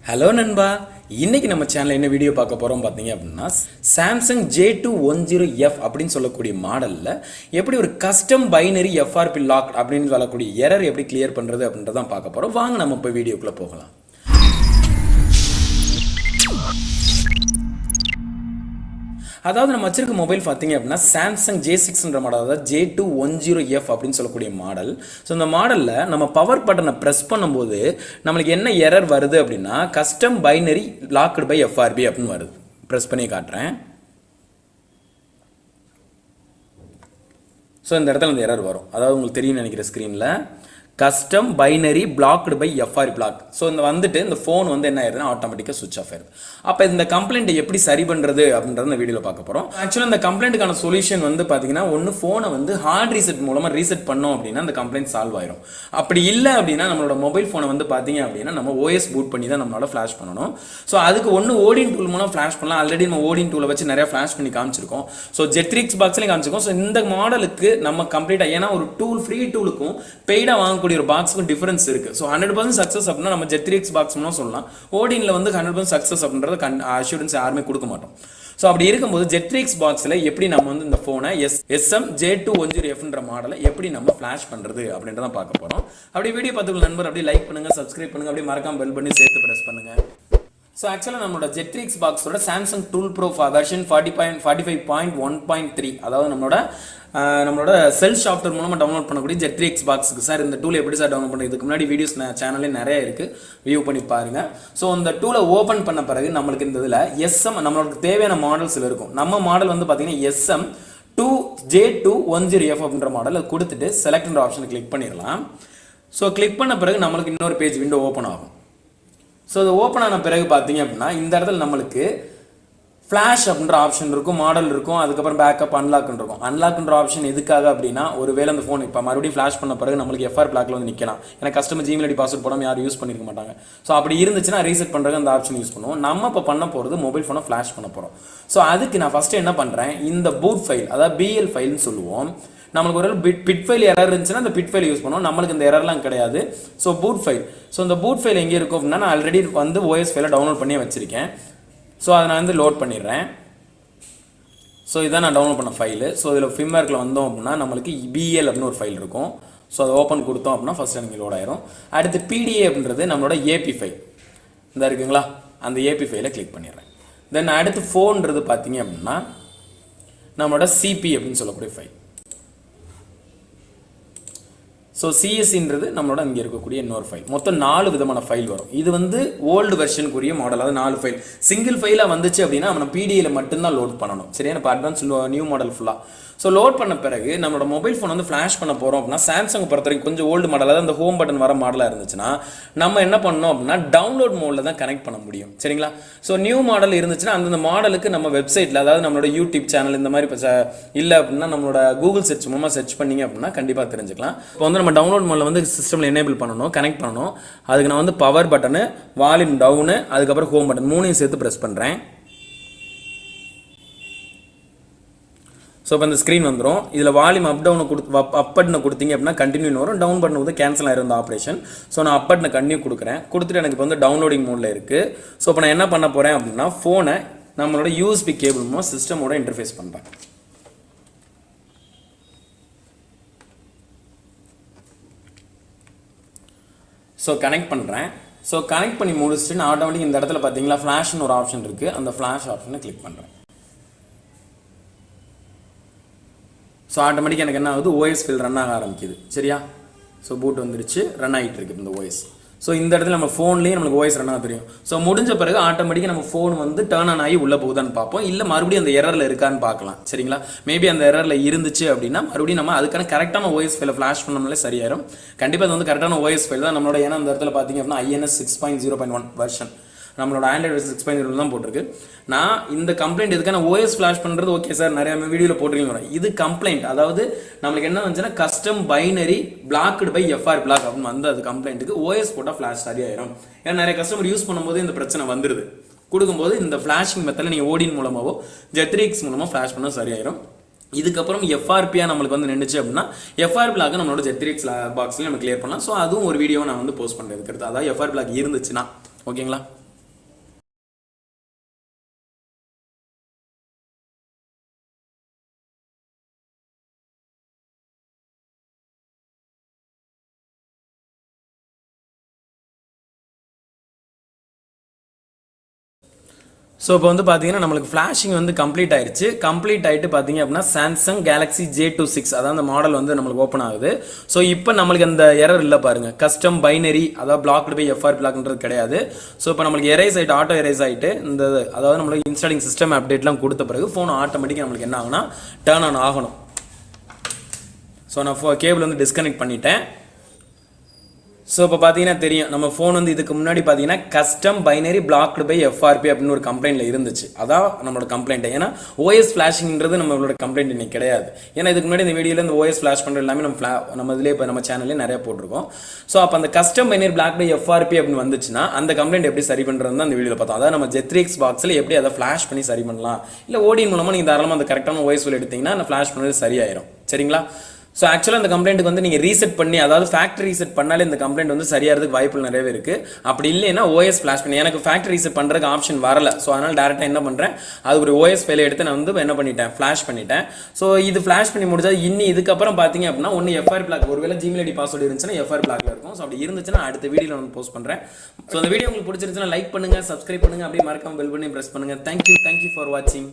Hello நண்பா, இன்னைக்கு நம்ம சேனல்ல என்ன வீடியோ பார்க்க போறோம் பாத்தீங்க அப்படின்னா சாம்சங் J210F அப்படின்னு சொல்லக்கூடிய மாடல்ல எப்படி ஒரு கஸ்டம் பைனரி FRP லாக் அப்படின்னு சொல்லக்கூடிய எரர் எப்படி கிளியர் பண்றது அப்படின்றத பார்க்க போறோம். வாங்க நம்ம இப்போ வீடியோக்குள்ள போகலாம். அதாவது நம்ம வச்சிருக்க மொபைல் பார்த்தீங்க அப்படின்னா சாம்சங் J6 மாடல், அதாவது J210F அப்படின்னு சொல்லக்கூடிய மாடல். ஸோ இந்த மாடலில் நம்ம பவர் பட்டனை ப்ரெஸ் பண்ணும்போது நம்மளுக்கு என்ன எரர் வருது அப்படின்னா custom binary locked by FRP அப்படின்னு வருது. ப்ரெஸ் பண்ணி காட்டுறேன். ஸோ இந்த இடத்துல இந்த எரர் வரும். அதாவது உங்களுக்கு தெரியும் நினைக்கிற ஸ்க்ரீனில் custom binary blocked by FRP block. So இந்த வந்துட்டு இந்த ஃபோன் வந்து என்ன ஆயிருதுன்னா ஆட்டோமேட்டிக்காக சுவிச் ஆஃப் ஆயிருது. அப்போ இந்த கம்ப்ளைண்ட்டை எப்படி சரி பண்ணுறது அப்படின்றத இந்த வீடியோவில் பார்க்க போகிறோம். ஆக்சுவலாக இந்த கம்ப்ளைண்ட்டுக்கான சொல்யூஷன் வந்து பார்த்தீங்கன்னா ஒன்று ஃபோனை வந்து ஹார்ட் ரீசெட் மூலமாக ரீசெட் பண்ணோம் அப்படின்னா அந்த கம்ப்ளைண்ட் சால்வ் ஆயிரும். அப்படி இல்லை அப்படின்னா நம்மளோட மொபைல் ஃபோனை வந்து பார்த்தீங்க அப்படின்னா நம்ம OS பூட் பண்ணி தான் நம்மளால ஃப்ளாஷ் பண்ணணும். ஸோ அதுக்கு ஒன்று ஓடின் டூல் மூலம் ஃப்ளாஷ் பண்ணலாம். ஆல்ரெடி நம்ம ஓடின் டூலை வச்சு நிறைய ஃப்ளாஷ் பண்ணி காமிச்சிருக்கோம். So Z3X பாக்ஸ்லையும் காமிச்சிருக்கோம். ஸோ இந்த மாடலுக்கு நம்ம கம்ப்ளீட்டாக ஏன்னா ஒரு டூல் ஃப்ரீ டூலுக்கும் பெய்டாக வாங்கக்கூடிய ஒரு பாக்ஸுக்கும் டிஃபரன்ஸ் இருக்கு. ஸோ 100% சக்ஸஸ் அப்படின்னா நம்ம Z3X பாக்ஸ் சொல்லலாம். ஓடின்ல வந்து 100% சக்ஸஸ் அப்படின்றது அஷூரன்ஸ் யாருமே கொடுக்க மாட்டோம். ஸோ அப்படி இருக்கும்போது Z3X பாக்ஸில் எப்படி நம்ம வந்து இந்த ஃபோனை SM J210F மாடலை எப்படி நம்ம ஃப்ளாஷ் பண்ணுறது அப்படின்றத பார்க்க போகிறோம். அப்படி வீடியோ பார்த்துக்கொள்ள நண்பர் அப்படியே லைக் பண்ணுங்க, சப்ஸ்கிரைப் பண்ணுங்க, அப்படியே மறக்காம பெல் பண்ணி சேர்த்து ப்ரெஸ் பண்ணுங்க. ஸோ ஆக்சுவலாக நம்மளோட Z3X பாக்ஸோட சாம்சங் டூல் ப்ரோ வெர்ஷன் 45.1.3 அதாவது நம்மளோட செல் சாஃப்ட்வேர் மூலமாக டவுன்லோட் பண்ணக்கூடிய Z3X பாக்ஸுக்கு சார் இந்த டூல் எப்படி சார் டவுன்லோட் பண்ணுறது, இதுக்கு முன்னாடி வீடியோஸ் சேனலே நிறைய இருக்குது, வியூ பண்ணி பாருங்கள். ஸோ அந்த டூலை ஓப்பன் பண்ண பிறகு நம்மளுக்கு இந்த இதில் SM நம்மளுக்கு தேவையான மாடல்ஸில் இருக்கும். நம்ம மாடல் வந்து பார்த்தீங்கன்னா SM J210F அப்படின்ற மாடல் கொடுத்துட்டு செலக்ட்ன்ற ஆப்ஷனை கிளிக் பண்ணிடலாம். ஸோ கிளிக் பண்ண பிறகு நம்மளுக்கு இன்னொரு பேஜ் விண்டோ ஓப்பன் ஆகும். ஸோ இது ஓப்பன் ஆன பிறகு பார்த்தீங்க அப்படின்னா இந்த இடத்துல நம்மளுக்கு ஃப்ளாஷ் அப்படின்ற ஆப்ஷன் இருக்கும், மாடல் இருக்கும், அதுக்கப்புறம் பேக்கப் அன்லாக்னு இருக்கும். அன்லாக்ன்ற ஆப்ஷன் எதுக்காக அப்படின்னா ஒருவேளை அந்த ஃபோன் இப்போ மறுபடியும் ஃப்ளாஷ் பண்ண பிறகு நம்மளுக்கு FR பிளாக்ல வந்து நிற்கலாம். ஏன்னா கஸ்டமர் ஜிமெயில் ஐடி பாஸ்வேர்ட் போடாமல் யாரும் யூஸ் பண்ணிருக்க மாட்டாங்க. ஸோ அப்படி இருந்துச்சுன்னா ரீசெட் பண்ணுறது அந்த ஆப்ஷன் யூஸ் பண்ணுவோம். நம்ம இப்போ பண்ண போகிறது மொபைல் ஃபோனை ஃப்ளாஷ் பண்ண போகிறோம். ஸோ அதுக்கு நான் ஃபஸ்ட்டு என்ன பண்ணுறேன், இந்த பூட் ஃபைல் அதாவது BL ஃபைல்னு சொல்லுவோம். நம்மளுக்கு ஒரு பிட் ஃபைல் எரர் இருந்துச்சுன்னா அந்த பிட் ஃபைல் யூஸ் பண்ணுவோம். நம்மளுக்கு இந்த எரர்லாம் கிடையாது. ஸோ பூட் ஃபைல், ஸோ இந்த பூட் ஃபைல் எங்கே இருக்கும் அப்படின்னா நான் ஆல்ரெடி வந்து OS ஃபைலை டவுன்லோட் பண்ணி வச்சிருக்கேன். ஸோ அதை நான் வந்து லோட் பண்ணிடுறேன். ஸோ இதான் நான் டவுன்லோட் பண்ண ஃபைலு. ஸோ இதில் ஃபிம்வேர்க்கில் வந்தோம் அப்படின்னா நம்மளுக்கு BL அப்படின்னு ஒரு ஃபைல் இருக்கும். ஸோ அதை ஓப்பன் கொடுத்தோம் அப்படின்னா ஃபஸ்ட் எனக்கு லோட் ஆயிரும். அடுத்து PDA அப்படின்றது நம்மளோட AP ஃபைல் இந்த இருக்குங்களா, அந்த AP ஃபைலை கிளிக் பண்ணிடுறேன். தென் அடுத்து ஃபோன்றது பார்த்தீங்க அப்படின்னா நம்மளோட CP அப்படின்னு சொல்லக்கூடிய ஃபைல். ஸோ CSன்றது நம்மளோட இங்கே இருக்கக்கூடிய இன்னொரு ஃபைல். மொத்தம் 4 விதமான ஃபைல் வரும். இது வந்து ஓல்டு வெர்ஷனுக்குரிய மாடல், அதாவது 4 ஃபைல். சிங்கிள் ஃபைலாக வந்துச்சு அப்படின்னா நம்ம PDAல மட்டும்தான் லோட் பண்ணணும். சரியா, இப்போ அட்வான்ஸ் நியூ மாடல் ஃபுல்லாக. ஸோ லோட் பண்ண பிறகு நம்மளோட மொபைல் ஃபோன் வந்து ஃப்ளாஷ் பண்ண போகிறோம் அப்படின்னா சாம்சங் பொறுத்த வரைக்கும் கொஞ்சம் ஓல்டு மாடல், அதாவது அந்த ஹோம் பட்டன் வர மாடலாக இருந்துச்சுன்னா நம்ம என்ன பண்ணணும் அப்படின்னா டவுன்லோட் மோடில் தான் கனெக்ட் பண்ண முடியும். சரிங்களா, ஸோ நியூ மாடல் இருந்துச்சுன்னா அந்த மாடலுக்கு நம்ம வெப்சைட்டில், அதாவது நம்மளோட யூடியூப் சேனல் இந்த மாதிரி இப்போ இல்லை அப்படின்னா நம்மளோட கூகுள் சர்ச் மூலமாக சர்ச் பண்ணிங்க அப்படின்னா கண்டிப்பாக தெரிஞ்சுக்கலாம். இப்போ வந்து நம்ம டவுன்லோட் மோடில் வந்து சிஸ்டமில் எனேபிள் பண்ணணும், கனெக்ட் பண்ணணும். அதுக்கு நான் வந்து பவர் பட்டனு, வால்யூம் டவுனு, அதுக்கப்புறம் ஹோம் பட்டன் 3ஐயும் சேர்த்து ப்ரெஸ் பண்ணுறேன். ஸோ இப்போ இந்த ஸ்க்ரீன் வந்துடும். இதில் வால்யூம் அப் டவுனை அப் பட்டனை கொடுத்தீங்க அப்படின்னா கண்டினியூ வரும். டவுன் பட்டன் வந்து கேன்சல் ஆயிருந்த ஆப்ரேஷன். ஸோ நான் அப் பட்டனை கண்டினியூ கொடுக்குறேன். கொடுத்துட்டு எனக்கு இப்போ வந்து டவுன்லோடிங் மோடில் இருக்குது. ஸோ இப்போ நான் என்ன பண்ண போகிறேன் அப்படின்னா ஃபோனை நம்மளோட USB கேபிள் மூலம் சிஸ்டமோட இன்டர்ஃபேஸ் பண்ணுறேன். ஸோ கனெக்ட் பண்ணுறேன். ஸோ கனெக்ட் பண்ணி முடிச்சுட்டு நான் ஆட்டோமேட்டிக் இந்த இடத்துல பார்த்தீங்களா ஃப்ளாஷ்னு ஒரு ஆப்ஷன் இருக்குது, அந்த ஃப்ளாஷ் ஆப்ஷனை கிளிக் பண்ணுறேன். ஸோ ஆட்டோமேட்டிக் எனக்கு என்ன ஆகுது, OS ஃபைல் ரன் ஆக ஆரம்பிக்குது. சரியா, ஸோ பூட் வந்துடுச்சு, ரன் ஆகிட்டு இருக்கு இந்த OS. ஸோ இந்த இடத்துல நம்ம ஃபோன்லேயே நம்மளுக்கு OS ரன் ஆக தெரியும். ஸோ முடிஞ்ச பிறகு ஆட்டோமேட்டிக்காக நம்ம ஃபோன் வந்து டர்ன் ஆன் ஆகி உள்ளே போகுதான்னு பார்ப்போம். இல்லை மறுபடியும் அந்த எரரில் இருக்கான்னு பார்க்கலாம். சரிங்களா, மேபி அந்த எரரில் இருந்துச்சு அப்படின்னா மறுபடியும் நம்ம அதுக்கான கரெக்டான OS ஃபைலை ஃப்ளாஷ் பண்ணோம்னாலே சரியாயிரும். கண்டிப்பாக அது வந்து கரெக்டான OS ஃபைல் தான் நம்மளோட. ஏன்னா அந்த இடத்துல பார்த்தீங்க அப்படின்னா INS 6.0.1 வெர்ஷன் நம்மளோட ஆண்ட்ராய்டு 6.0 தான் போட்டிருக்கு. நான் இந்த கம்ப்ளைண்ட் எதுக்கான OS ஃப்ளாஷ் பண்ணுறது ஓகே சார், நிறைய வீடியோவில் போட்டிருக்கீங்க. இது கம்ப்ளைண்ட், அதாவது நம்மளுக்கு என்ன வந்துச்சுன்னா custom binary blocked by FR block அப்படின்னு வந்து அது கம்ப்ளைண்ட்டுக்கு OS போட்டால் ஃப்ளாஷ் சரியாயிரும். ஏன்னா நிறைய கஸ்டமர் யூஸ் பண்ணும்போது இந்த பிரச்சனை வந்துடுது. கொடுக்கும்போது இந்த ஃப்ளாஷிங் மெத்தடில் நீங்கள் ஓடின் மூலமாகவோ Z3X மூலமாக ஃப்ளாஷ் பண்ணால் சரியாயிரும். இதுக்கப்புறம் FRP நம்மளுக்கு வந்து நின்றுச்சு அப்படின்னா FR பிளாக் நம்மளோட Z3X பாக்ஸ்லேயும் நம்ம கிளியர் பண்ணலாம். ஸோ அதுவும் ஒரு வீடியோ நான் வந்து போஸ்ட் பண்ணுறதுக்கு, அதாவது FR பிளாக் இருந்துச்சுன்னா ஓகேங்களா. ஸோ இப்போ வந்து பார்த்தீங்கன்னா நம்மளுக்கு ஃப்ளாஷிங் வந்து கம்ப்ளீட் ஆயிடுச்சு. கம்ப்ளீட் ஆகிட்டு பார்த்தீங்க அப்படின்னா சாம்சங் கேலக்ஸி J26 அதாவது அந்த மாடல் வந்து நம்மளுக்கு ஓப்பன் ஆகுது. ஸோ இப்போ நம்மளுக்கு அந்த எரர் இல்லை பாருங்கள், கஸ்டம் பைனரி அதாவது பிளாக்டு பை FRP பிளாக்ன்றது கிடையாது. ஸோ இப்போ நம்மளுக்கு எரேஸ் ஆகிட்டு ஆட்டோ எரேஸ் ஆகிட்டு இந்த அதாவது நம்மளுக்கு இன்ஸ்டாலிங் சிஸ்டம் அப்டேட்லாம் கொடுத்த பிறகு ஃபோன் ஆட்டோமேட்டிக்காக நம்மளுக்கு என்ன ஆகுனா டர்ன் ஆன் ஆகணும். ஸோ நான் கேபிள் வந்து டிஸ்கனெக்ட் பண்ணிட்டேன். ஸோ இப்போ பார்த்தீங்கன்னா தெரியும் நம்ம ஃபோன் வந்து இதுக்கு முன்னாடி பார்த்தீங்கன்னா custom binary blocked by FRP அப்படின்னு ஒரு கம்ப்ளைண்ட்டில் இருந்துச்சு. அதான் நம்மளோட கம்ப்ளைண்ட். ஏன்னா OS ஃப்ளாஷிங்கிறது நம்மளோட கம்ப்ளைண்ட் இன்னைக்கு கிடையாது. ஏன்னா இதுக்கு முன்னாடி இந்த வீடியோவில் இந்த OS ஃப்ளாஷ் பண்ணுறது எல்லாமே நம்ம இதிலே இப்போ நம்ம சேனல்லே நிறைய போட்டிருக்கோம். ஸோ அப்போ அந்த custom binary block by FRP அப்படின்னு வந்துச்சுன்னா அந்த கம்ப்ளைண்ட் எப்படி சரி பண்ணுறது தான் அந்த வீடியோவில் பார்த்தோம். அதாவது நம்ம Z3X பாக்ஸில் எப்படி அதை ஃப்ளாஷ் பண்ணி சரி பண்ணலாம், இல்லை ஓடின் மூலமாக நீங்கள் தாராளமாக அந்த கரெக்டான OS எடுத்தீங்கன்னா அந்த ஃப்ளாஷ் பண்ணுறது சரியாயிரும். சரிங்களா? ஸோ ஆக்சுவலாக அந்த கம்ப்ளைண்ட்டுக்கு வந்து நீங்கள் ரீசெட் பண்ணி அதாவது ஃபேக்ட்ரி ரீசெட் பண்ணாலே இந்த கம்ப்ளைண்ட் வந்து சரியாகிறதுக்கு வாய்ப்புகள் நிறையவே இருக்குது. அப்படி இல்லைன்னா OS ஃப்ளாஷ் பண்ணி எனக்கு ஃபேக்ட்ரி ரீசெட் பண்ணுறதுக்கு ஆப்ஷன் வரல. ஸோ அதனால் டேரெக்டாக என்ன பண்ணுறேன், அது ஒரு OS ஃபைலை எடுத்து நான் வந்து என்ன பண்ணிட்டேன், ஃப்ளாஷ் பண்ணிட்டேன். ஸோ இது ஃப்ளாஷ் பண்ணி முடிஞ்சா இதுக்கப்புறம் பார்த்தீங்க அப்படின்னா ஒன்று FRP பிளாக், ஒருவேளை Gmail ID பாஸ்வேர்டு இருந்துச்சுன்னா FRP பிளாக்ல இருக்கும். ஸோ அப்படி இருந்துச்சுன்னா அடுத்த வீடியோவில் வந்து போஸ்ட் பண்ணுறேன். ஸோ அந்த வீடியோ உங்களுக்கு பிடிச்சிருந்துச்சுன்னா லைக் பண்ணுங்கள், சப்ஸ்கிரைப் பண்ணுங்கள், அப்படியே மறக்காம பெல் பண்ணி ப்ரெஸ் பண்ணுங்கள். தேங்க்யூ ஃபார் வாட்சிங்.